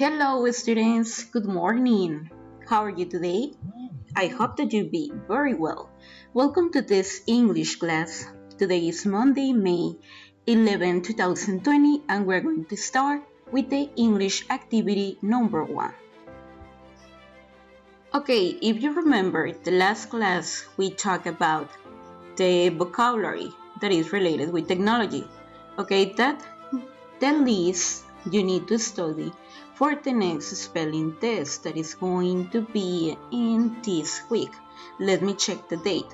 Hello students, good morning. How are you today? I hope that you be very well. Welcome to this English class. Today is Monday, May 11, 2020 and we're going to start with the English activity number 1. Okay, if you remember the last class we talked about the vocabulary that is related with technology. Okay, that list you need to study for the next spelling test that is going to be in this week. Let me check the date,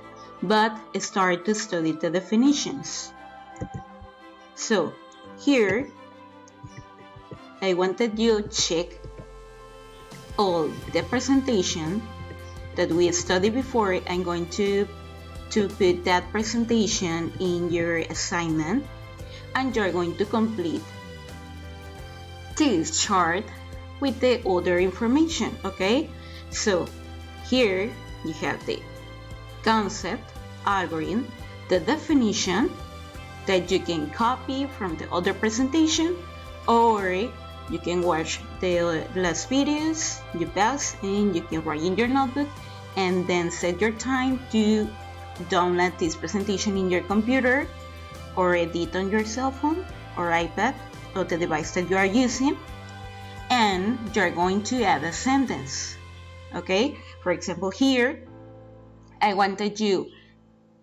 but start to study the definitions. So here I wanted you to check all the presentation that we studied before. I'm going to put that presentation in your assignment and you're going to complete this chart with the other information. Okay, so here you have the concept, algorithm, the definition that you can copy from the other presentation, or you can watch the last videos, you pause and you can write in your notebook and then set your time to download this presentation in your computer or edit on your cell phone or iPad or the device that you are using, and you're going to add a sentence. Okay, for example, here I wanted you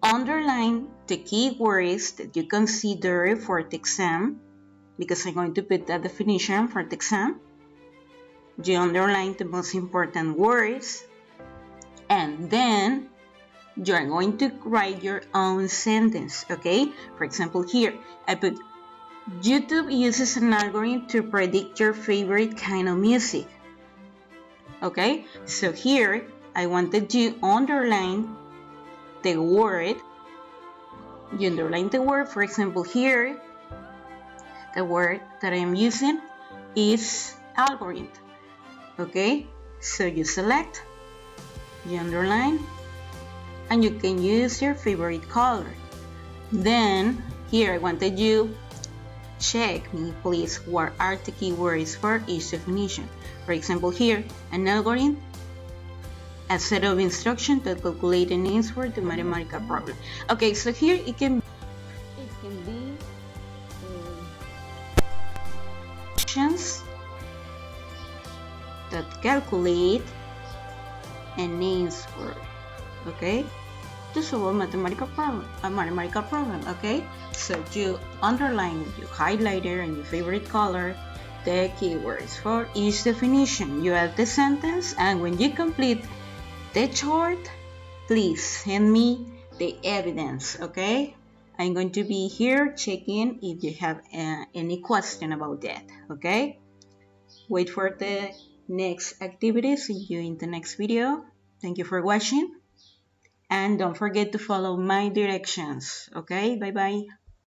underline the keywords that you consider for the exam, because I'm going to put that definition for the exam. You underline the most important words, and then you're going to write your own sentence. Okay, for example, here I put YouTube uses an algorithm to predict your favorite kind of music. Okay, so here I wanted you underline the word. You underline the word. For example, here the word that I am using is algorithm. Okay, so you select, you underline, and you can use your favorite color. Then here I wanted you check me please what are the keywords for each definition. For example, here an algorithm, a set of instructions that calculate an answer to mathematical problem. Okay, so here it can be actions that calculate an answer. Okay, to solve a mathematical problem. Okay, so you underline with your highlighter and your favorite color the keywords for each definition. You add the sentence, and when you complete the chart, please send me the evidence. Okay, I'm going to be here checking if you have any question about that. Okay, wait for the next activity. See you in the next video. Thank you for watching. And don't forget to follow my directions. Okay, bye bye.